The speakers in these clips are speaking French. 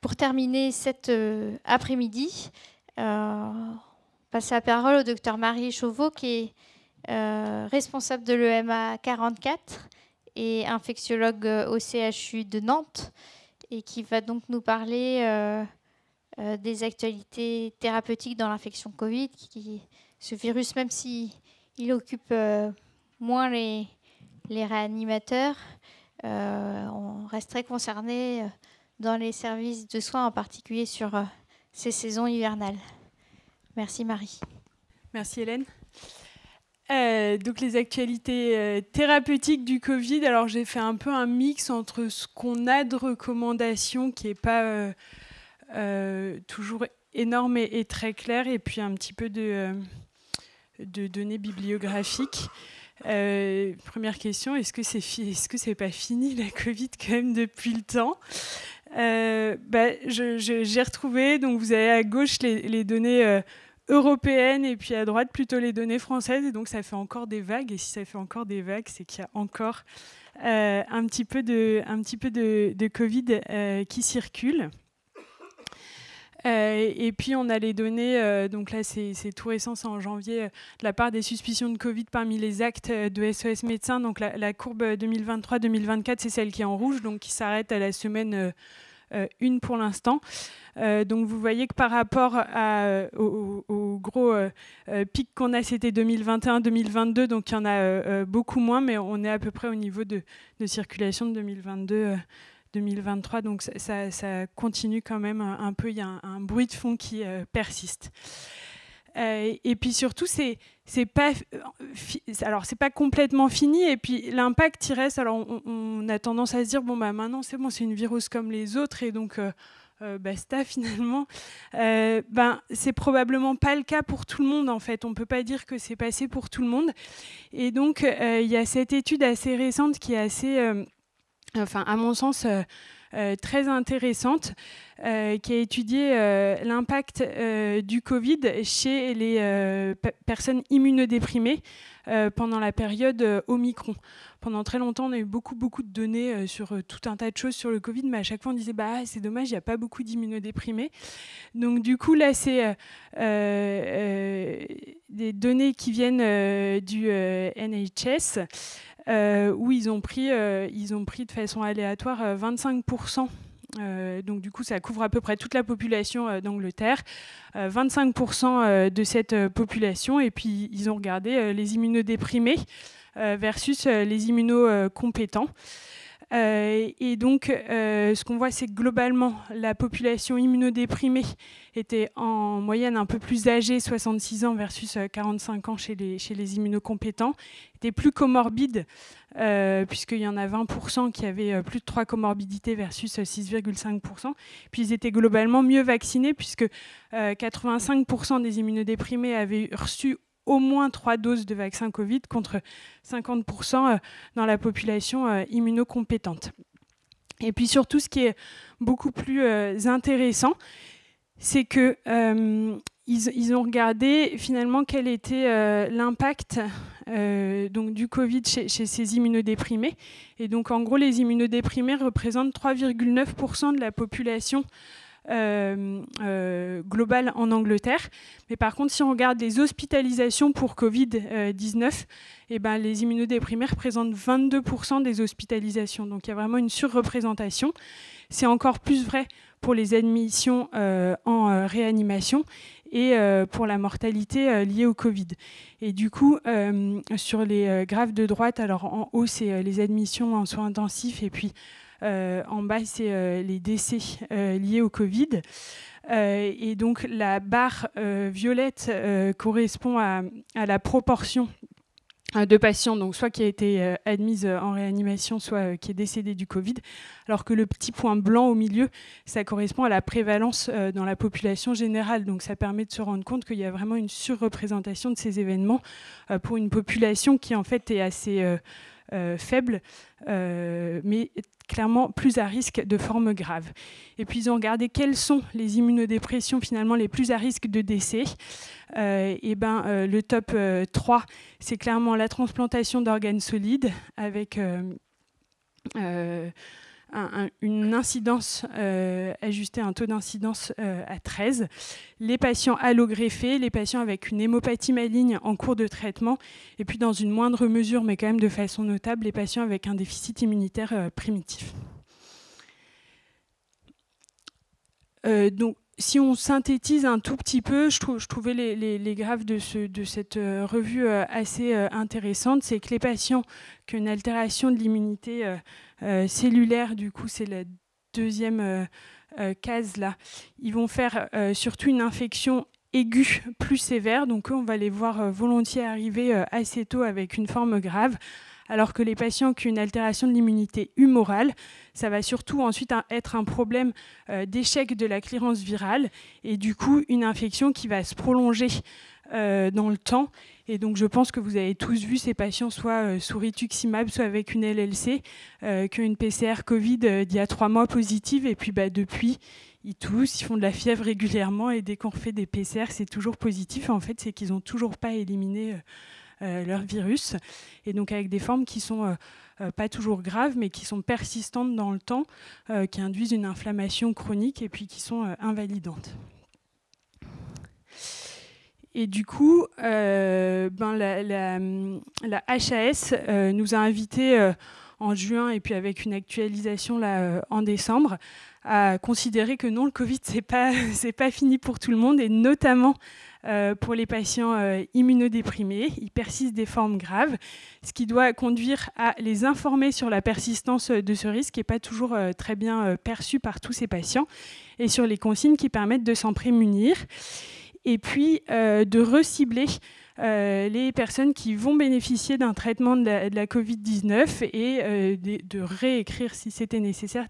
Pour terminer cet après-midi, passer la parole au docteur Marie Chauveau, qui est responsable de l'EMA 44 et infectiologue au CHU de Nantes, et qui va donc nous parler des actualités thérapeutiques dans l'infection Covid. Ce virus, même s'il occupe moins les réanimateurs, on reste très concerné dans les services de soins, en particulier sur ces saisons hivernales. Merci Marie. Merci Hélène. Donc les actualités thérapeutiques du Covid, alors j'ai fait un peu un mix entre ce qu'on a de recommandations qui n'est pas toujours énorme et très clair, et puis un petit peu de données bibliographiques. Première question, est-ce que c'est pas fini la Covid quand même depuis le temps? J'ai retrouvé, donc vous avez à gauche les données européennes et puis à droite plutôt les données françaises, et donc ça fait encore des vagues, et si ça fait encore des vagues, c'est qu'il y a encore un petit peu de Covid qui circule. Et puis on a les données, donc là c'est tout récent, c'est en janvier, de la part des suspicions de Covid parmi les actes de SOS Médecins. Donc la courbe 2023-2024, c'est celle qui est en rouge, donc qui s'arrête à la semaine 1 pour l'instant. Donc vous voyez que par rapport au gros pic qu'on a, c'était 2021-2022, donc il y en a beaucoup moins, mais on est à peu près au niveau de circulation de 2022-2023, donc ça continue quand même un peu, il y a un bruit de fond qui persiste. Et puis surtout, c'est pas complètement fini, et puis l'impact il reste. Alors on a tendance à se dire, bon bah maintenant c'est bon, c'est une virus comme les autres, et donc basta finalement. C'est probablement pas le cas pour tout le monde en fait. On peut pas dire que c'est passé pour tout le monde. Et donc il y a cette étude assez récente qui est assez, à mon sens, très intéressante, qui a étudié l'impact du Covid chez les personnes immunodéprimées pendant la période Omicron. Pendant très longtemps, on a eu beaucoup de données sur tout un tas de choses sur le Covid, mais à chaque fois on disait c'est dommage, il n'y a pas beaucoup d'immunodéprimés. Donc du coup là, c'est des données qui viennent du NHS, où ils ont pris de façon aléatoire 25%. Donc du coup, ça couvre à peu près toute la population d'Angleterre, 25% de cette population, et puis ils ont regardé les immunodéprimés versus les immunocompétents. Et donc, ce qu'on voit, c'est que globalement, la population immunodéprimée était en moyenne un peu plus âgée, 66 ans versus 45 ans chez les immunocompétents, était plus comorbide, puisqu'il y en a 20% qui avaient plus de 3 comorbidités versus 6,5%. Puis ils étaient globalement mieux vaccinés, puisque 85% des immunodéprimés avaient reçu au moins 3 doses de vaccin Covid, contre 50% dans la population immunocompétente. Et puis surtout, ce qui est beaucoup plus intéressant, c'est que ils ont regardé finalement quel était l'impact donc du Covid chez ces immunodéprimés. Et donc en gros, les immunodéprimés représentent 3,9% de la population globale en Angleterre. Mais par contre, si on regarde les hospitalisations pour Covid-19, les immunodéprimés représentent 22% des hospitalisations. Donc il y a vraiment une surreprésentation. C'est encore plus vrai pour les admissions en réanimation et pour la mortalité liée au Covid. Et du coup, sur les graphes de droite, alors en haut, c'est les admissions en soins intensifs, et puis en bas, c'est les décès liés au Covid. Et donc, la barre violette correspond à la proportion de patients, donc soit qui a été admise en réanimation, soit qui est décédé du Covid, alors que le petit point blanc au milieu, ça correspond à la prévalence dans la population générale. Donc ça permet de se rendre compte qu'il y a vraiment une surreprésentation de ces événements pour une population qui en fait est assez faible, mais clairement plus à risque de formes graves. Et puis ils ont regardé quelles sont les immunodépressions finalement les plus à risque de décès. Le top 3, c'est clairement la transplantation d'organes solides avec une incidence ajustée, un taux d'incidence à 13. Les patients allogreffés, les patients avec une hémopathie maligne en cours de traitement, et puis dans une moindre mesure, mais quand même de façon notable, les patients avec un déficit immunitaire primitif. Donc, si on synthétise un tout petit peu, je trouvais les graphes de cette revue assez intéressantes. C'est que les patients qui ont une altération de l'immunité cellulaire, du coup c'est la deuxième case là, ils vont faire surtout une infection aiguë plus sévère. Donc eux, on va les voir volontiers arriver assez tôt avec une forme grave. Alors que les patients qui ont une altération de l'immunité humorale, ça va surtout ensuite être un problème d'échec de la clearance virale et du coup une infection qui va se prolonger dans le temps. Et donc je pense que vous avez tous vu ces patients soit sous rituximab, soit avec une LLC, qui ont une PCR Covid d'il y a 3 mois positive, et puis depuis, ils toussent, ils font de la fièvre régulièrement, et dès qu'on refait des PCR, c'est toujours positif. En fait, c'est qu'ils n'ont toujours pas éliminé leur virus, et donc avec des formes qui sont pas toujours graves, mais qui sont persistantes dans le temps, qui induisent une inflammation chronique et puis qui sont invalidantes. Et du coup, la HAS nous a invités en juin, et puis avec une actualisation là, en décembre, à considérer que non, le Covid, c'est pas fini pour tout le monde, et notamment pour les patients immunodéprimés. Il persiste des formes graves, ce qui doit conduire à les informer sur la persistance de ce risque, qui n'est pas toujours très bien perçu par tous ces patients, et sur les consignes qui permettent de s'en prémunir. Et puis de recibler les personnes qui vont bénéficier d'un traitement de la Covid-19 et de réécrire, si c'était nécessaire,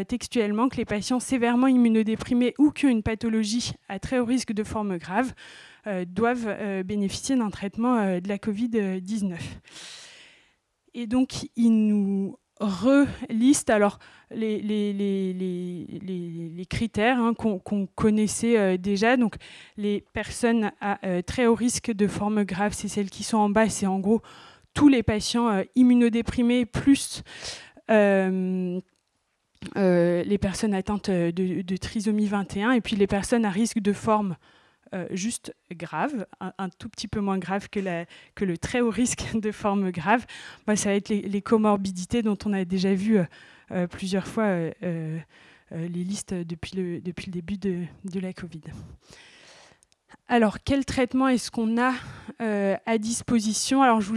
textuellement, que les patients sévèrement immunodéprimés ou qui ont une pathologie à très haut risque de forme grave doivent bénéficier d'un traitement de la Covid-19. Et donc, ils nous reliste alors les critères qu'on connaissait déjà. Donc les personnes à très haut risque de forme grave, c'est celles qui sont en bas, c'est en gros tous les patients immunodéprimés plus les personnes atteintes de trisomie 21, et puis les personnes à risque de forme juste grave, un tout petit peu moins grave que le très haut risque de forme grave. Ça va être les comorbidités dont on a déjà vu plusieurs fois les listes depuis le début de la Covid. Alors, quel traitement est-ce qu'on a à disposition? Alors, je vous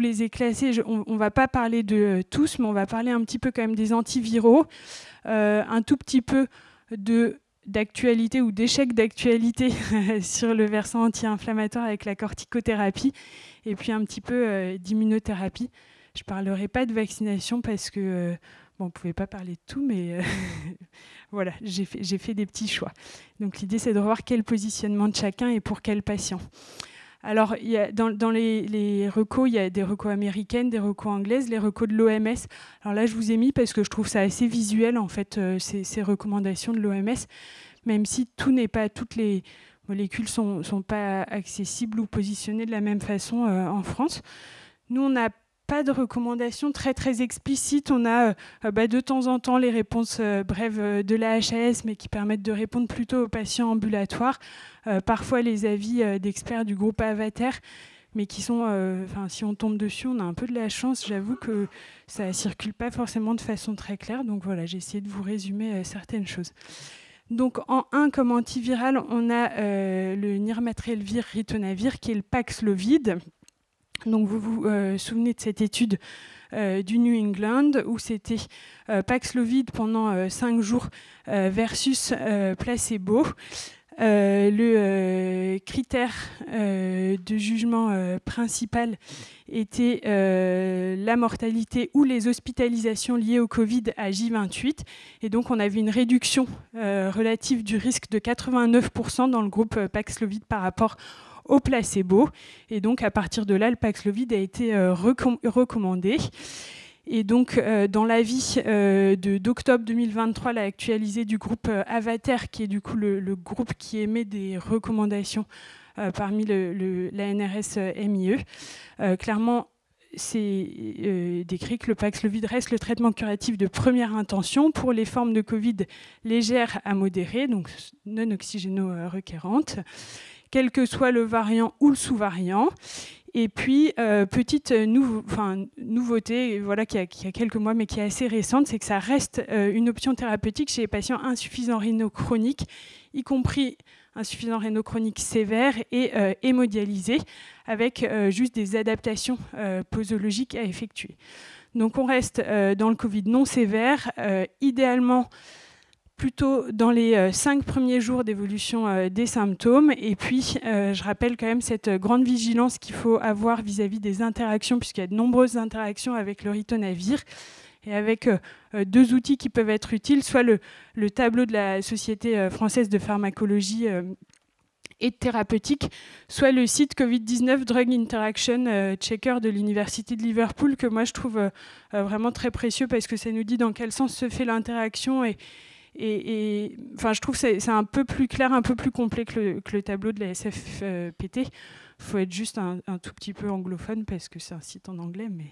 les ai classés. On ne va pas parler de tous, mais on va parler un petit peu quand même des antiviraux, un tout petit peu d'actualité ou d'échec d'actualité sur le versant anti-inflammatoire avec la corticothérapie, et puis un petit peu d'immunothérapie. Je ne parlerai pas de vaccination parce que on ne pouvait pas parler de tout, mais voilà, j'ai fait des petits choix. Donc l'idée, c'est de voir quel positionnement de chacun et pour quel patient. Alors, il y a, dans les recos, il y a des recos américaines, des recos anglaises, les recos de l'OMS. Alors là, je vous ai mis parce que je trouve ça assez visuel, en fait, ces recommandations de l'OMS, même si toutes les molécules ne sont pas accessibles ou positionnées de la même façon en France. Nous, on n'a pas de recommandations très, très explicites. On a de temps en temps les réponses brèves de la HAS, mais qui permettent de répondre plutôt aux patients ambulatoires. Parfois les avis d'experts du groupe Avatar, mais qui sont, si on tombe dessus, on a un peu de la chance. J'avoue que ça ne circule pas forcément de façon très claire. Donc voilà, j'ai essayé de vous résumer certaines choses. Donc en 1, comme antiviral, on a le nirmatrelvir ritonavir, qui est le Paxlovid. Donc vous vous souvenez de cette étude du New England où c'était Paxlovid pendant 5 jours versus placebo. Le critère de jugement principal était la mortalité ou les hospitalisations liées au Covid à J28. Et donc, on avait une réduction relative du risque de 89% dans le groupe Paxlovid par rapport au placebo. Et donc, à partir de là, le Paxlovid a été recommandé. Et donc, dans l'avis d'octobre 2023, la actualisé du groupe Avatar, qui est du coup le groupe qui émet des recommandations parmi la NRS MIE, clairement, c'est décrit que le Paxlovid reste le traitement curatif de première intention pour les formes de Covid légères à modérées, donc non oxygéno-requérantes, quel que soit le variant ou le sous-variant. Et puis, petite nouveauté, voilà, qui a quelques mois, mais qui est assez récente, c'est que ça reste une option thérapeutique chez les patients insuffisants rénaux chroniques, y compris insuffisants rénaux chroniques sévères et hémodialysés, avec juste des adaptations posologiques à effectuer. Donc, on reste dans le Covid non sévère, idéalement plutôt dans les 5 premiers jours d'évolution des symptômes. Et puis, je rappelle quand même cette grande vigilance qu'il faut avoir vis-à-vis des interactions, puisqu'il y a de nombreuses interactions avec le ritonavir, et avec 2 outils qui peuvent être utiles, soit le tableau de la Société française de pharmacologie et de thérapeutique, soit le site Covid-19 Drug Interaction Checker de l'Université de Liverpool, que moi je trouve vraiment très précieux, parce que ça nous dit dans quel sens se fait l'interaction, et enfin, je trouve que c'est un peu plus clair, un peu plus complet que le tableau de la SFPT. Il faut être juste un tout petit peu anglophone, parce que c'est un site en anglais, mais...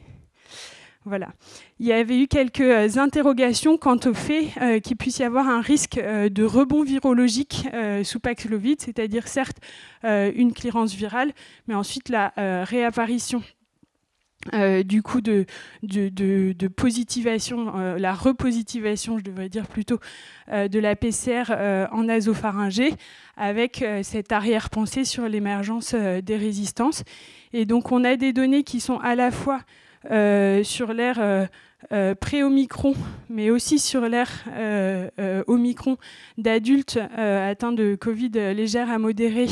Voilà. Il y avait eu quelques interrogations quant au fait qu'il puisse y avoir un risque de rebond virologique sous Paxlovid, c'est-à-dire certes une clearance virale, mais ensuite la réapparition du coup de positivation, la repositivation, je devrais dire plutôt, de la PCR en nasopharyngée, avec cette arrière-pensée sur l'émergence des résistances. Et donc on a des données qui sont à la fois sur l'ère pré-Omicron, mais aussi sur l'ère Omicron d'adultes atteints de Covid légère à modérée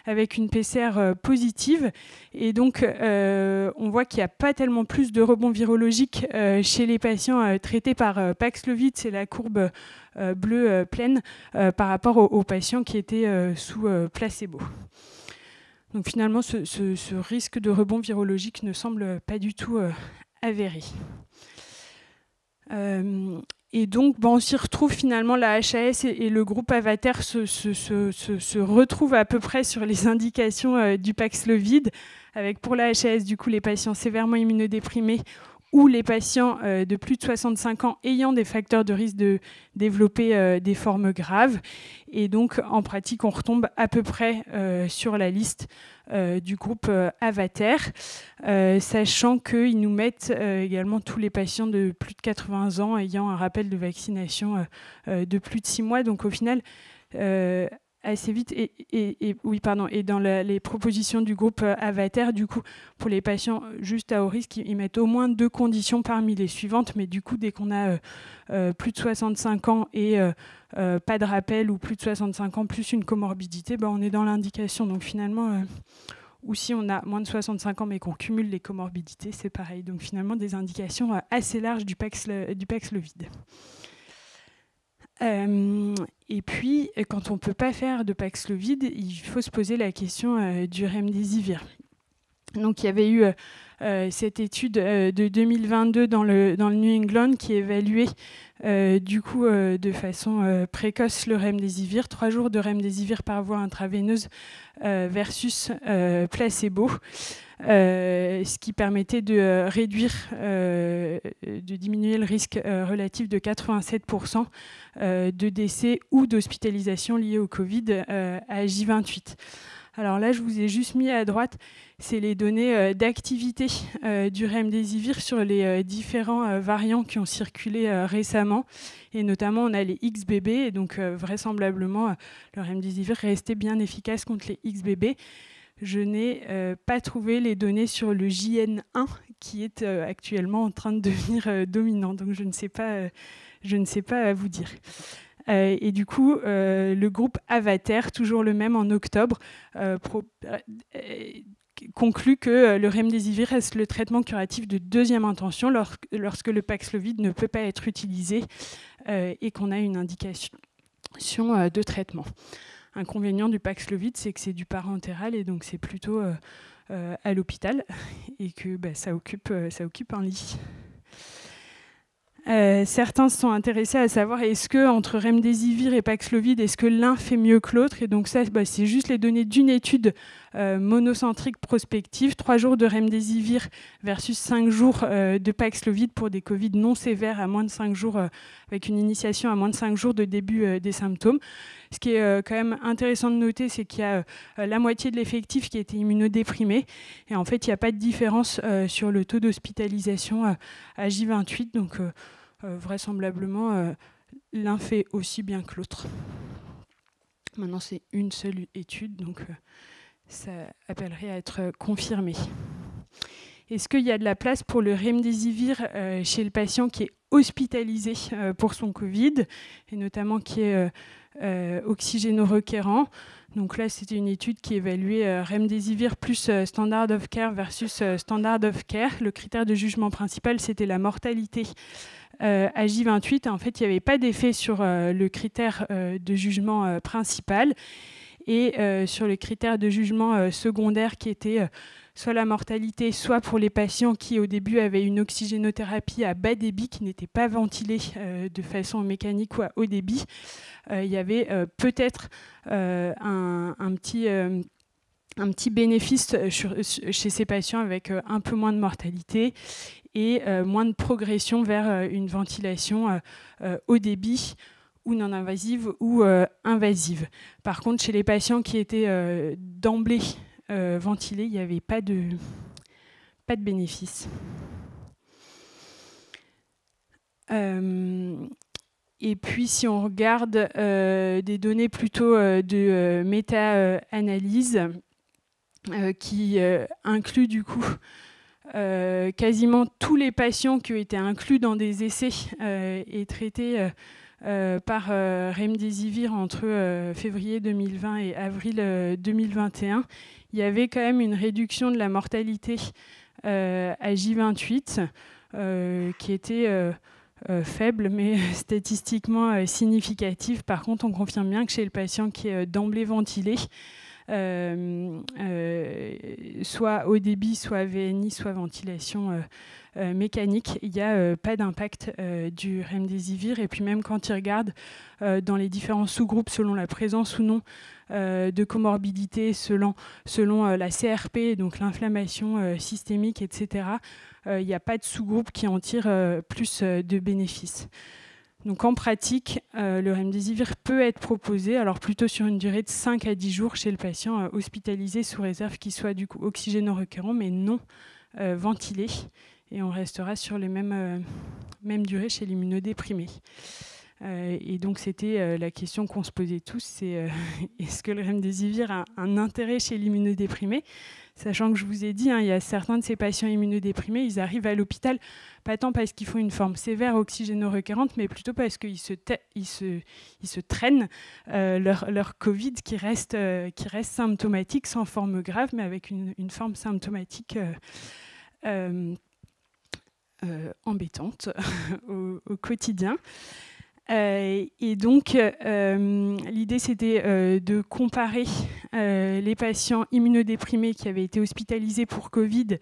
avec une PCR positive. Et donc, on voit qu'il n'y a pas tellement plus de rebond virologique chez les patients traités par Paxlovid, c'est la courbe bleue pleine, par rapport aux patients qui étaient sous placebo. Donc finalement, ce risque de rebond virologique ne semble pas du tout avéré. Et donc, on s'y retrouve finalement, la HAS et le groupe Avater se retrouvent à peu près sur les indications du Paxlovid, avec pour la HAS, du coup, les patients sévèrement immunodéprimés ou les patients de plus de 65 ans ayant des facteurs de risque de développer des formes graves. Et donc, en pratique, on retombe à peu près sur la liste du groupe Avater, sachant qu'ils nous mettent également tous les patients de plus de 80 ans ayant un rappel de vaccination de plus de 6 mois. Donc, au final, assez vite, et dans les propositions du groupe Avater, du coup, pour les patients juste à haut risque, ils mettent au moins 2 conditions parmi les suivantes, mais du coup, dès qu'on a plus de 65 ans et pas de rappel, ou plus de 65 ans plus une comorbidité, on est dans l'indication. Donc finalement, ou si on a moins de 65 ans mais qu'on cumule les comorbidités, c'est pareil. Donc finalement, des indications assez larges du Paxlovid. Et puis, quand on ne peut pas faire de Paxlovid, il faut se poser la question du Remdesivir. Donc, il y avait eu cette étude de 2022 dans le New England qui évaluait du coup de façon précoce le Remdesivir, 3 jours de Remdesivir par voie intraveineuse versus placebo. Ce qui permettait de réduire, de diminuer le risque relatif de 87% de décès ou d'hospitalisation liés au Covid à J28. Alors là, je vous ai juste mis à droite, c'est les données d'activité du Remdesivir sur les différents variants qui ont circulé récemment. Et notamment, on a les XBB, et donc vraisemblablement, le Remdesivir restait bien efficace contre les XBB. Je n'ai pas trouvé les données sur le JN1 qui est actuellement en train de devenir dominant. Donc je ne sais pas vous dire. Et du coup, le groupe Avater, toujours le même en octobre, conclut que le Remdesivir reste le traitement curatif de deuxième intention lorsque le Paxlovid ne peut pas être utilisé et qu'on a une indication de traitement. Inconvénient du Paxlovid, c'est que c'est du parentéral et donc c'est plutôt à l'hôpital et que ça occupe un lit. Certains se sont intéressés à savoir est-ce que entre Remdesivir et Paxlovid, est-ce que l'un fait mieux que l'autre, et donc ça, c'est juste les données d'une étude monocentrique prospective, 3 jours de remdesivir versus 5 jours de Paxlovid pour des Covid non sévères à moins de 5 jours, avec une initiation à moins de 5 jours de début des symptômes. Ce qui est quand même intéressant de noter, c'est qu'il y a la moitié de l'effectif qui était immunodéprimé. Et en fait, il n'y a pas de différence sur le taux d'hospitalisation à J28. Donc, vraisemblablement, l'un fait aussi bien que l'autre. Maintenant, c'est une seule étude, donc ça appellerait à être confirmé. Est-ce qu'il y a de la place pour le remdesivir chez le patient qui est hospitalisé pour son Covid, et notamment qui est oxygéno-requérant? Donc là, c'était une étude qui évaluait remdesivir plus standard of care versus standard of care. Le critère de jugement principal, c'était la mortalité à J28. En fait, il n'y avait pas d'effet sur le critère de jugement principal et sur les critères de jugement secondaire qui étaient soit la mortalité, soit pour les patients qui au début avaient une oxygénothérapie à bas débit qui n'était pas ventilée de façon mécanique ou à haut débit. Il y avait peut-être un petit bénéfice chez ces patients avec un peu moins de mortalité et moins de progression vers une ventilation haut débit ou non invasive ou invasive. Par contre, chez les patients qui étaient d'emblée ventilés, il n'y avait pas de bénéfice. Et puis, si on regarde des données plutôt de méta-analyse qui inclut du coup quasiment tous les patients qui ont été inclus dans des essais et traités par remdesivir entre février 2020 et avril 2021, il y avait quand même une réduction de la mortalité à J28 qui était faible, mais statistiquement significative. Par contre, on confirme bien que chez le patient qui est d'emblée ventilé, soit haut débit, soit VNI, soit ventilation mécanique, il n'y a pas d'impact du remdesivir. Et puis même quand il regarde dans les différents sous-groupes selon la présence ou non de comorbidité, selon la CRP, donc l'inflammation systémique, etc., il n'y a pas de sous-groupe qui en tire plus de bénéfices. Donc en pratique, le remdesivir peut être proposé, alors plutôt sur une durée de 5 à 10 jours chez le patient hospitalisé sous réserve qu'il soit du coup oxygéno-requérant mais non ventilé. Et on restera sur les mêmes durées chez l'immunodéprimé. Et donc c'était la question qu'on se posait tous, c'est est-ce que le remdesivir a un intérêt chez l'immunodéprimé ? Sachant que je vous ai dit, il y a certains de ces patients immunodéprimés, ils arrivent à l'hôpital, pas tant parce qu'ils font une forme sévère oxygéno-requérante, mais plutôt parce qu'ils se traînent leur Covid qui reste symptomatique, sans forme grave, mais avec une forme symptomatique embêtante au quotidien. Et donc, l'idée, c'était de comparer les patients immunodéprimés qui avaient été hospitalisés pour Covid,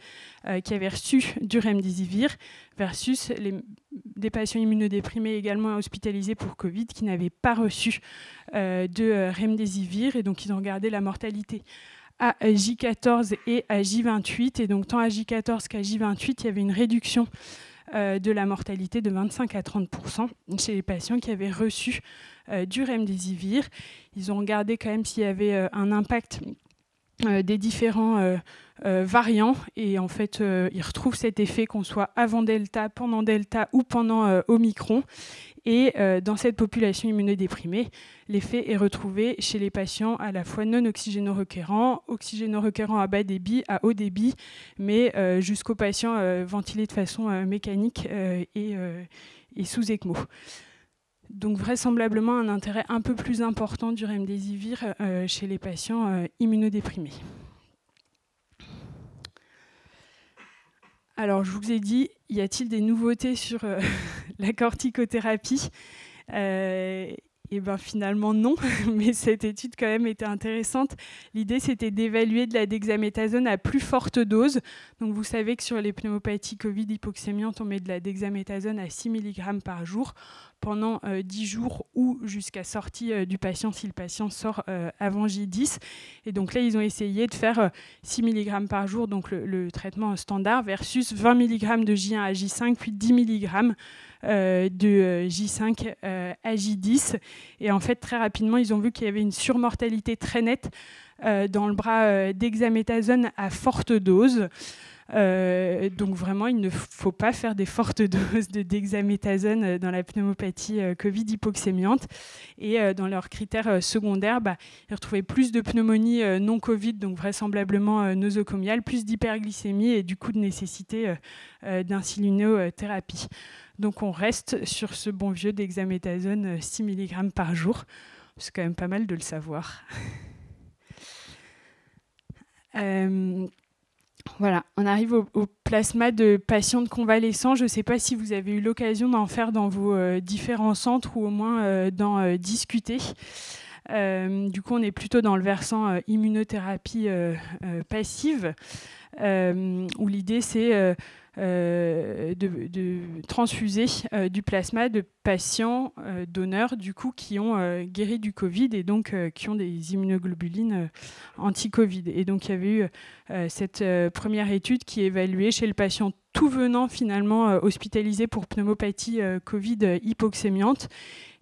qui avaient reçu du remdesivir, versus des patients immunodéprimés également hospitalisés pour Covid qui n'avaient pas reçu de remdesivir. Et donc, ils ont regardé la mortalité à J14 et à J28. Et donc, tant à J14 qu'à J28, il y avait une réduction de la mortalité de 25 à 30% chez les patients qui avaient reçu du remdesivir. Ils ont regardé quand même s'il y avait un impact des différents variants et en fait ils retrouvent cet effet qu'on soit avant Delta, pendant Delta ou pendant Omicron. Et dans cette population immunodéprimée, l'effet est retrouvé chez les patients à la fois non oxygéno-requérants à bas débit, à haut débit, mais jusqu'aux patients ventilés de façon mécanique et sous ECMO. Donc vraisemblablement un intérêt un peu plus important du remdesivir chez les patients immunodéprimés. Alors, je vous ai dit, y a-t-il des nouveautés sur la corticothérapie ? Et bien finalement non, mais cette étude quand même était intéressante. L'idée c'était d'évaluer de la dexaméthasone à plus forte dose. Donc vous savez que sur les pneumopathies Covid hypoxémiantes, on met de la dexaméthasone à 6 mg par jour. pendant 10 jours ou jusqu'à sortie du patient si le patient sort avant J10. Et donc là, ils ont essayé de faire 6 mg par jour, donc le traitement standard, versus 20 mg de J1 à J5, puis 10 mg de J5 à J10. Et en fait, très rapidement, ils ont vu qu'il y avait une surmortalité très nette dans le bras dexaméthasone à forte dose. Donc vraiment, il ne faut pas faire des fortes doses de dexaméthasone dans la pneumopathie Covid hypoxémiante. Et dans leurs critères secondaires, ils retrouvaient plus de pneumonie non Covid, donc vraisemblablement nosocomiale, plus d'hyperglycémie et du coup de nécessité d'insulinothérapie. Donc on reste sur ce bon vieux dexaméthasone 6 mg par jour. C'est quand même pas mal de le savoir. Voilà, on arrive au plasma de patients convalescents. Je ne sais pas si vous avez eu l'occasion d'en faire dans vos différents centres ou au moins d'en discuter. Du coup, on est plutôt dans le versant immunothérapie passive, où l'idée c'est de transfuser du plasma de patients donneurs du coup, qui ont guéri du Covid et donc qui ont des immunoglobulines anti-Covid. Et donc il y avait eu cette première étude qui évaluait chez le patient tout venant finalement hospitalisé pour pneumopathie Covid hypoxémiante.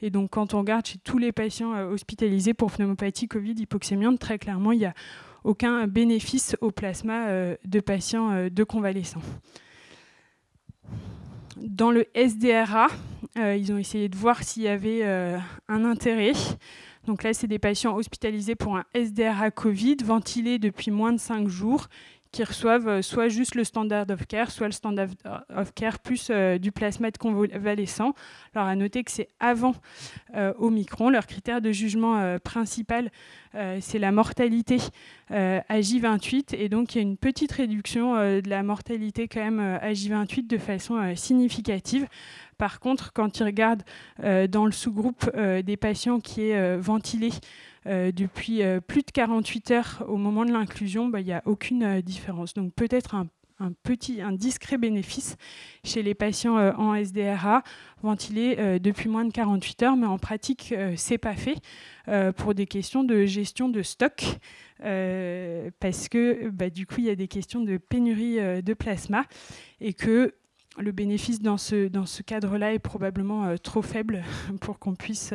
Et donc quand on regarde chez tous les patients hospitalisés pour pneumopathie Covid hypoxémiante, très clairement il n'y a aucun bénéfice au plasma de patients de convalescents. Dans le SDRA, ils ont essayé de voir s'il y avait un intérêt. Donc là, c'est des patients hospitalisés pour un SDRA Covid, ventilés depuis moins de 5 jours, qui reçoivent soit juste le standard of care, soit le standard of care plus du plasma de convalescent. Alors à noter que c'est avant Omicron. Leur critère de jugement principal, c'est la mortalité à J28. Et donc il y a une petite réduction de la mortalité quand même à J28 de façon significative. Par contre, quand ils regardent dans le sous-groupe des patients qui est ventilé depuis plus de 48 heures au moment de l'inclusion, il n'y a aucune différence. Donc peut-être un discret bénéfice chez les patients en SDRA ventilés depuis moins de 48 heures, mais en pratique, ce n'est pas fait pour des questions de gestion de stock, parce que du coup, il y a des questions de pénurie de plasma et que le bénéfice dans ce cadre-là est probablement trop faible pour qu'on puisse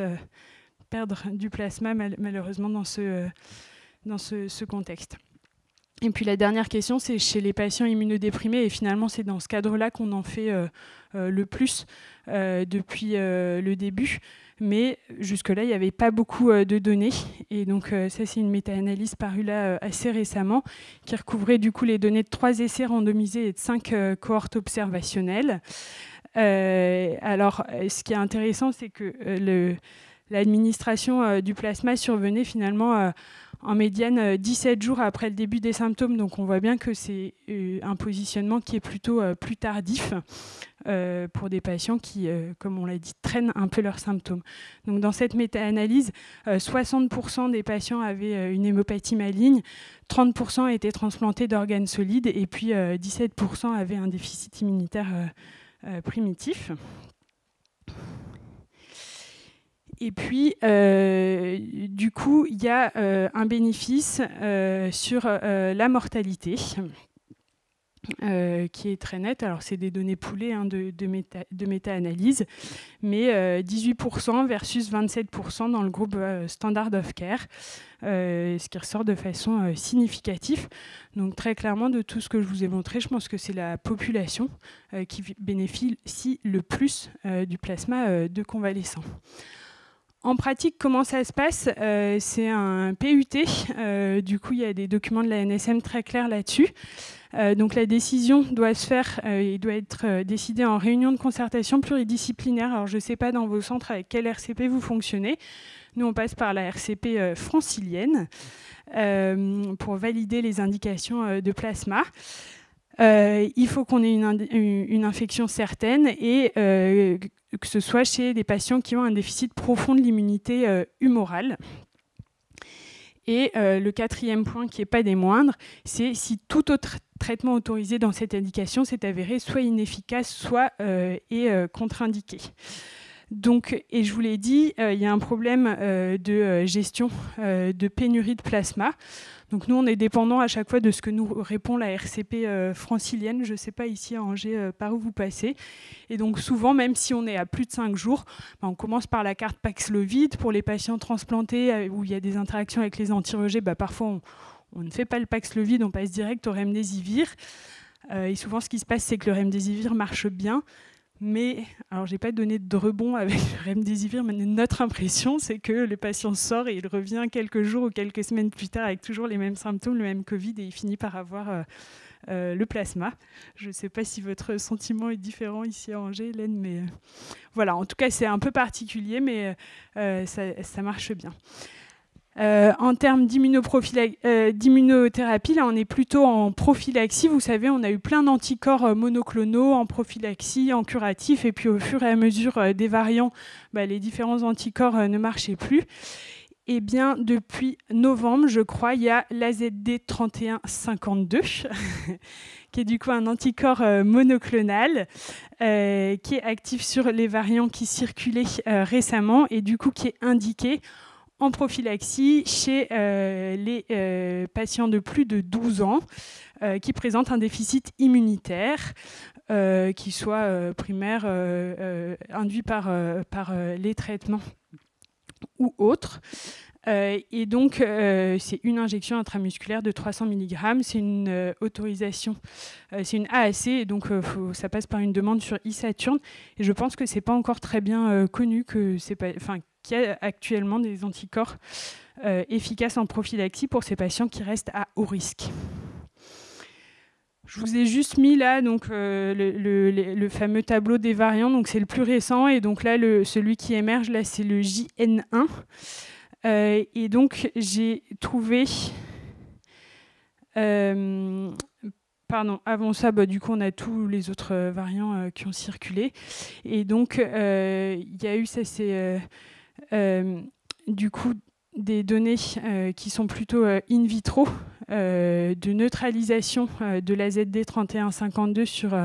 perdre du plasma, malheureusement, dans ce contexte. Et puis la dernière question, c'est chez les patients immunodéprimés, et finalement c'est dans ce cadre-là qu'on en fait le plus depuis le début, mais jusque-là il n'y avait pas beaucoup de données, et donc ça c'est une méta-analyse parue là assez récemment, qui recouvrait du coup les données de 3 essais randomisés et de 5 cohortes observationnelles. Alors ce qui est intéressant, c'est que l'administration du plasma survenait finalement en médiane 17 jours après le début des symptômes. Donc on voit bien que c'est un positionnement qui est plutôt plus tardif pour des patients qui, comme on l'a dit, traînent un peu leurs symptômes. Donc dans cette méta-analyse, 60% des patients avaient une hémopathie maligne, 30% étaient transplantés d'organes solides et puis 17% avaient un déficit immunitaire primitif. Et puis, du coup, il y a un bénéfice sur la mortalité qui est très net. Alors, c'est des données poolées de méta-analyse, mais 18% versus 27% dans le groupe Standard of Care, ce qui ressort de façon significative. Donc, très clairement, de tout ce que je vous ai montré, je pense que c'est la population qui bénéficie le plus du plasma de convalescents. En pratique, comment ça se passe ? C'est un PUT. Du coup, il y a des documents de la NSM très clairs là-dessus. Donc, la décision doit se faire et doit être décidée en réunion de concertation pluridisciplinaire. Alors, je ne sais pas dans vos centres avec quelle RCP vous fonctionnez. Nous, on passe par la RCP francilienne pour valider les indications de plasma. Il faut qu'on ait une infection certaine et que ce soit chez des patients qui ont un déficit profond de l'immunité humorale. Et le 4e point, qui n'est pas des moindres, c'est si tout autre traitement autorisé dans cette indication s'est avéré soit inefficace, soit est contre-indiqué. Donc, et je vous l'ai dit, il y a un problème de gestion de pénurie de plasma. Donc nous, on est dépendant à chaque fois de ce que nous répond la RCP francilienne. Je ne sais pas ici à Angers par où vous passez. Et donc souvent, même si on est à plus de 5 jours, on commence par la carte Paxlovid. Pour les patients transplantés où il y a des interactions avec les anti-rejets, parfois on ne fait pas le Paxlovid, on passe direct au Remdesivir. Et souvent, ce qui se passe, c'est que le Remdesivir marche bien. Mais, alors je n'ai pas donné de rebond avec le Remdesivir, mais notre impression, c'est que le patient sort et il revient quelques jours ou quelques semaines plus tard avec toujours les mêmes symptômes, le même Covid, et il finit par avoir le plasma. Je ne sais pas si votre sentiment est différent ici à Angers, Hélène, mais voilà, en tout cas, c'est un peu particulier, mais ça marche bien. En termes d'immunothérapie, là on est plutôt en prophylaxie. Vous savez, on a eu plein d'anticorps monoclonaux en prophylaxie, en curatif, et puis au fur et à mesure des variants, les différents anticorps ne marchaient plus. Eh bien, depuis novembre, je crois, il y a l'AZD3152, qui est du coup un anticorps monoclonal, qui est actif sur les variants qui circulaient récemment, et du coup qui est indiqué en prophylaxie chez les patients de plus de 12 ans qui présentent un déficit immunitaire, qui soit primaire, induit par les traitements ou autres. Et donc, c'est une injection intramusculaire de 300 mg. C'est une autorisation, c'est une AAC, et donc ça passe par une demande sur e-Saturn. Et je pense que ce n'est pas encore très bien connu que c'est pas, qu'il y a actuellement des anticorps efficaces en prophylaxie pour ces patients qui restent à haut risque. Je vous ai juste mis là donc, le fameux tableau des variants, donc c'est le plus récent, et donc là, celui qui émerge, là, c'est le JN1. Et donc, j'ai trouvé... avant ça, du coup, on a tous les autres variants qui ont circulé. Et donc, il y a eu, ça c'est... du coup, des données qui sont plutôt in vitro, de neutralisation de la ZD3152 sur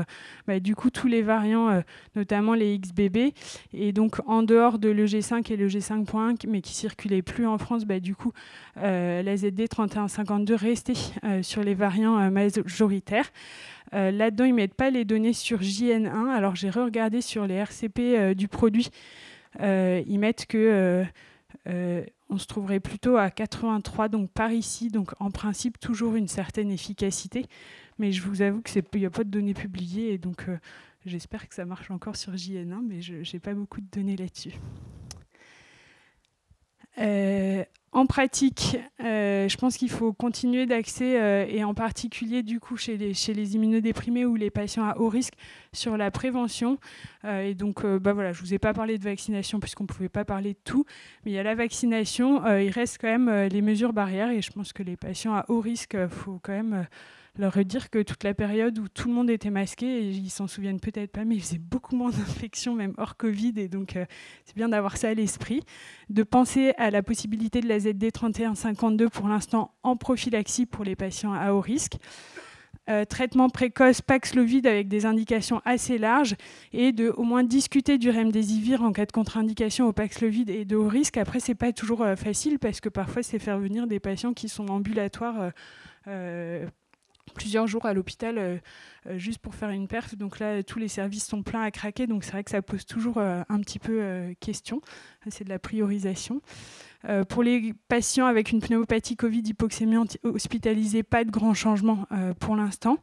du coup tous les variants, notamment les XBB, et donc en dehors de l'EG5 et l'EG5.1, mais qui circulaient plus en France, du coup la ZD3152 restait sur les variants majoritaires. Là-dedans, ils ne mettent pas les données sur JN1. Alors j'ai re-regardé sur les RCP du produit. Ils mettent que on se trouverait plutôt à 83, donc par ici, donc en principe toujours une certaine efficacité, mais je vous avoue qu'il n'y a pas de données publiées, et donc j'espère que ça marche encore sur JN1, mais je n'ai pas beaucoup de données là-dessus. En pratique, je pense qu'il faut continuer d'axer, et en particulier du coup chez les immunodéprimés ou les patients à haut risque, sur la prévention. Et donc, voilà, je ne vous ai pas parlé de vaccination puisqu'on ne pouvait pas parler de tout, mais il y a la vaccination, il reste quand même les mesures barrières, et je pense que les patients à haut risque, il faut quand même leur dire que toute la période où tout le monde était masqué, et ils s'en souviennent peut-être pas, mais il faisait beaucoup moins d'infections, même hors Covid, et donc c'est bien d'avoir ça à l'esprit. De penser à la possibilité de la ZD3152 pour l'instant en prophylaxie pour les patients à haut risque. Traitement précoce Paxlovid avec des indications assez larges, et de au moins discuter du Remdesivir en cas de contre-indication au Paxlovid et de haut risque. Après, c'est pas toujours facile, parce que parfois c'est faire venir des patients qui sont ambulatoires plusieurs jours à l'hôpital juste pour faire une perf. Donc là, tous les services sont pleins à craquer, donc c'est vrai que ça pose toujours un petit peu question. C'est de la priorisation. Pour les patients avec une pneumopathie Covid, hypoxémie hospitalisée, pas de grands changements pour l'instant.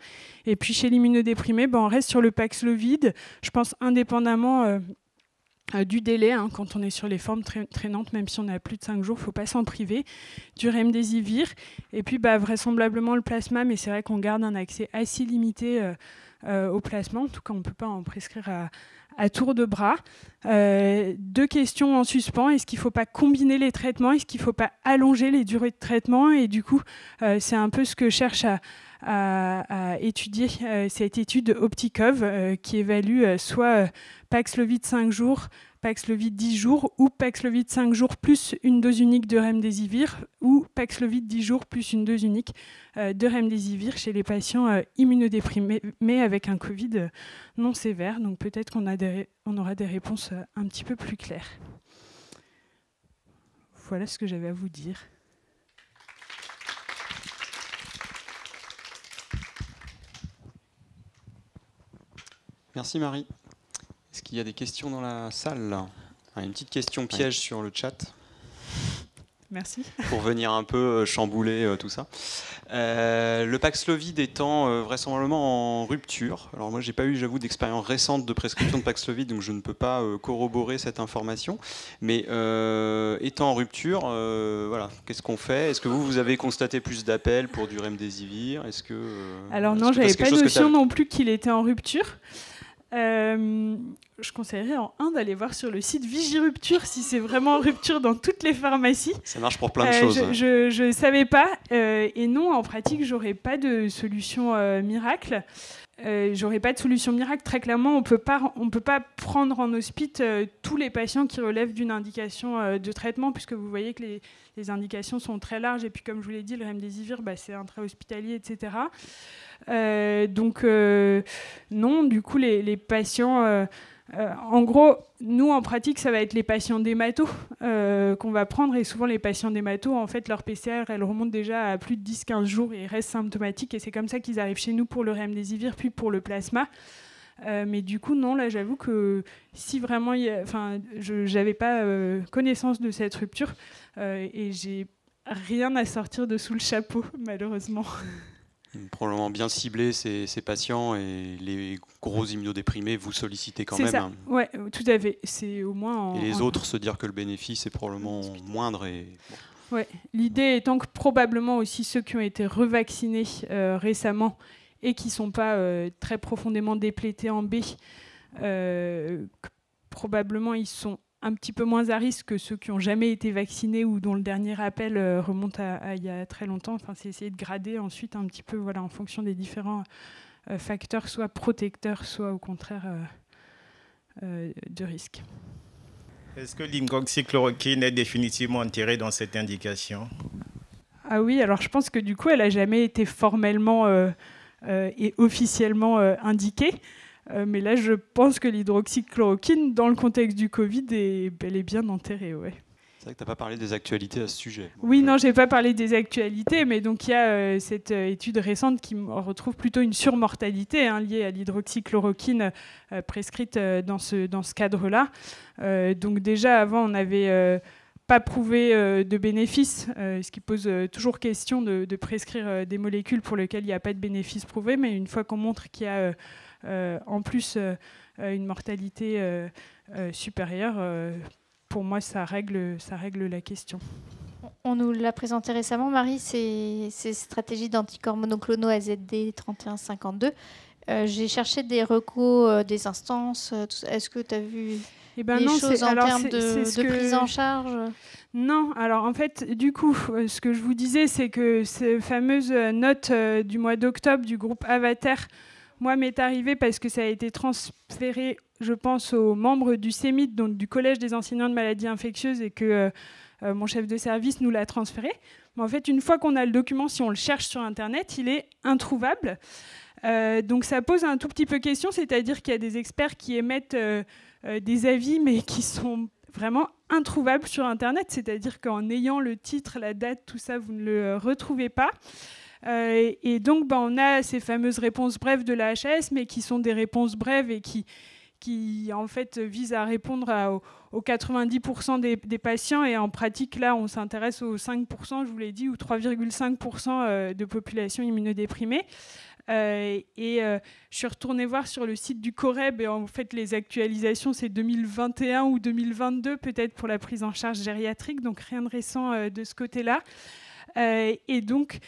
Et puis chez l'immunodéprimé, on reste sur le Paxlovid, je pense indépendamment du délai, quand on est sur les formes traînantes, même si on a plus de 5 jours, il ne faut pas s'en priver, du Remdesivir, et puis vraisemblablement le plasma, mais c'est vrai qu'on garde un accès assez limité au plasma, en tout cas on ne peut pas en prescrire à tour de bras. 2 questions en suspens: est-ce qu'il ne faut pas combiner les traitements, est-ce qu'il ne faut pas allonger les durées de traitement? Et du coup, c'est un peu ce que cherche à étudier cette étude Optikov qui évalue soit Paxlovid 5 jours, Paxlovid 10 jours, ou Paxlovid 5 jours plus une dose unique de Remdesivir, ou Paxlovid 10 jours plus une dose unique de remdesivir chez les patients immunodéprimés, mais avec un Covid non sévère. Donc peut-être qu'on aura des réponses un petit peu plus claires. Voilà ce que j'avais à vous dire. Merci Marie. Est-ce qu'il y a des questions dans la salle ? Une petite question piège sur le chat. Merci. Pour venir un peu chambouler tout ça. Le Paxlovid étant vraisemblablement en rupture. Alors moi, j'ai pas eu, j'avoue, d'expérience récente de prescription de Paxlovid, donc je ne peux pas corroborer cette information. Mais étant en rupture, voilà, qu'est-ce qu'on fait ? Est-ce que vous avez constaté plus d'appels pour du remdesivir ? Est-ce que alors non, j'avais pas notion non plus qu'il était en rupture. Je conseillerais en 1 d'aller voir sur le site Vigirupture si c'est vraiment en rupture dans toutes les pharmacies. Ça marche pour plein de choses. Je ne savais pas. Et non, en pratique, j'aurais pas de solution miracle. J'aurais pas de solution miracle. Très clairement, on peut pas prendre en hospice tous les patients qui relèvent d'une indication de traitement, puisque vous voyez que les indications sont très larges. Et puis, comme je vous l'ai dit, le remdesivir, c'est intra-hospitalier, etc. Donc, non, du coup, les patients... en gros, nous, en pratique, ça va être les patients d'hémato qu'on va prendre. Et souvent, les patients d'hémato, en fait, leur PCR, elle remonte déjà à plus de 10-15 jours et ils restent symptomatiques. Et c'est comme ça qu'ils arrivent chez nous pour le remdesivir, puis pour le plasma. Mais du coup, non, là, j'avoue que si vraiment... je n'avais pas connaissance de cette rupture et j'ai rien à sortir de sous le chapeau, malheureusement. Probablement bien cibler ces patients et les gros immunodéprimés, vous sollicitez quand même. C'est ça, oui, tout à fait. C'est au moins et les autres, se dire que le bénéfice est probablement moindre. Ouais. L'idée étant que probablement aussi ceux qui ont été revaccinés récemment et qui ne sont pas très profondément déplétés en B, probablement ils sont un petit peu moins à risque que ceux qui n'ont jamais été vaccinés ou dont le dernier appel remonte à il y a très longtemps. Enfin, c'est essayer de grader ensuite un petit peu en fonction des différents facteurs, soit protecteurs, soit au contraire de risque. Est-ce que l'hydroxychloroquine est définitivement enterrée dans cette indication ? Ah oui, alors je pense que du coup, elle n'a jamais été formellement et officiellement indiquée. Mais là, je pense que l'hydroxychloroquine, dans le contexte du Covid, est bel et bien enterrée. Ouais. C'est vrai que tu n'as pas parlé des actualités à ce sujet. Oui, non, je n'ai pas parlé des actualités, mais donc il y a cette étude récente qui retrouve plutôt une surmortalité liée à l'hydroxychloroquine prescrite dans ce cadre-là. Donc déjà, avant, on n'avait pas prouvé de bénéfice, ce qui pose toujours question de prescrire des molécules pour lesquelles il n'y a pas de bénéfice prouvé, mais une fois qu'on montre qu'il y a en plus une mortalité supérieure, pour moi, ça règle la question. On nous l'a présenté récemment, Marie, ces stratégies d'anticorps monoclonaux AZD 3152. J'ai cherché des recos, des instances. Est-ce que tu as vu des choses en termes de prise en charge ? Non, alors en fait, du coup, ce que je vous disais, c'est que ces fameuses notes du mois d'octobre du groupe Avatar, moi, m'est arrivé parce que ça a été transféré, je pense, aux membres du CEMIT, donc du Collège des enseignants de maladies infectieuses, et que mon chef de service nous l'a transféré. Mais en fait, une fois qu'on a le document, si on le cherche sur Internet, il est introuvable. Donc ça pose un tout petit peu question, c'est-à-dire qu'il y a des experts qui émettent des avis, mais qui sont vraiment introuvables sur Internet, c'est-à-dire qu'en ayant le titre, la date, tout ça, vous ne le retrouvez pas. Et donc, on a ces fameuses réponses brèves de la HAS, mais qui sont des réponses brèves et qui en fait, visent à répondre aux 90% des patients. Et en pratique, là, on s'intéresse aux 5%, je vous l'ai dit, ou 3,5% de population immunodéprimée. Je suis retournée voir sur le site du COREB, et en fait, les actualisations, c'est 2021 ou 2022, peut-être pour la prise en charge gériatrique, donc rien de récent de ce côté-là. Et donc,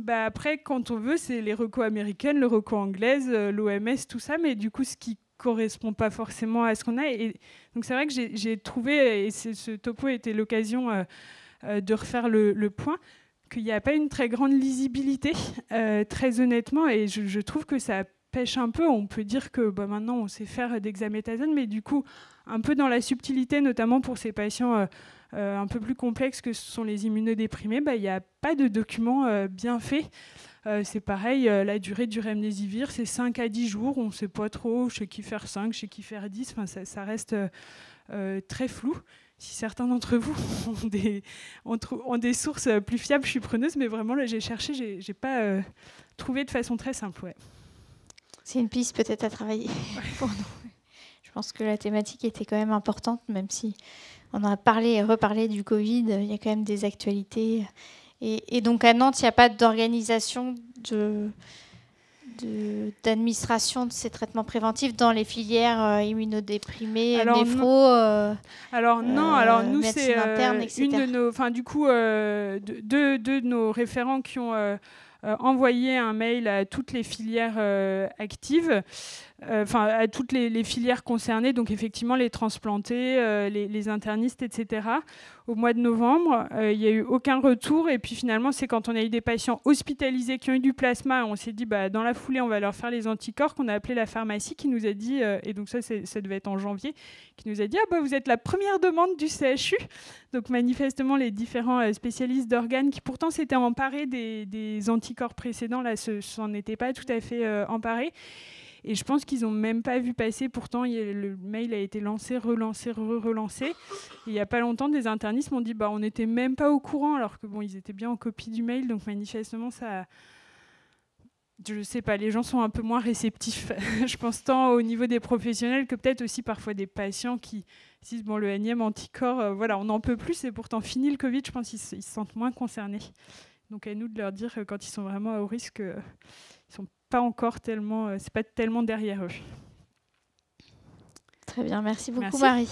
après, quand on veut, c'est les recos américaines, le reco anglaise, l'OMS, tout ça, mais du coup, ce qui correspond pas forcément à ce qu'on a. Et donc, c'est vrai que j'ai trouvé, et ce topo était l'occasion de refaire le point, qu'il n'y a pas une très grande lisibilité, très honnêtement, et je trouve que ça pêche un peu. On peut dire que maintenant, on sait faire dexaméthasone, mais du coup, un peu dans la subtilité, notamment pour ces patients un peu plus complexes que ce sont les immunodéprimés, il n'y a pas de document bien fait. C'est pareil, la durée du remdesivir, c'est 5 à 10 jours. On ne sait pas trop chez qui faire 5, chez qui faire 10. Enfin, ça reste très flou. Si certains d'entre vous ont des sources plus fiables, je suis preneuse. Mais vraiment, là, j'ai cherché, je n'ai pas trouvé de façon très simple. Ouais. C'est une piste peut-être à travailler pour nous. Je pense que la thématique était quand même importante, même si on a parlé et reparlé du Covid. Il y a quand même des actualités. Et donc à Nantes, il n'y a pas d'organisation d'administration de ces traitements préventifs dans les filières immunodéprimées, néphro, alors nous c'est interne, etc. une de nos, enfin du coup deux de nos référents qui ont envoyé un mail à toutes les filières actives. À toutes les filières concernées, donc effectivement les transplantés, les internistes, etc. Au mois de novembre, il n'y a eu aucun retour. Et puis finalement, c'est quand on a eu des patients hospitalisés qui ont eu du plasma, on s'est dit, dans la foulée, on va leur faire les anticorps, qu'on a appelé la pharmacie, qui nous a dit, et donc ça devait être en janvier, qui nous a dit, vous êtes la première demande du CHU. Donc manifestement, les différents spécialistes d'organes, qui pourtant s'étaient emparés des anticorps précédents, là, s'en étaient pas tout à fait emparés. Et je pense qu'ils n'ont même pas vu passer. Pourtant, le mail a été lancé, relancé, relancé. Il n'y a pas longtemps, des internistes m'ont dit on n'était même pas au courant, alors que ils étaient bien en copie du mail. Donc manifestement, ça... Je ne sais pas, les gens sont un peu moins réceptifs. Je pense tant au niveau des professionnels que peut-être aussi parfois des patients qui disent le énième anticorps, on n'en peut plus, c'est pourtant fini le Covid. Je pense qu'ils se sentent moins concernés. Donc à nous de leur dire quand ils sont vraiment à haut risque, ils sont pas encore tellement, c'est pas tellement derrière eux. Très bien, merci beaucoup Merci. Marie.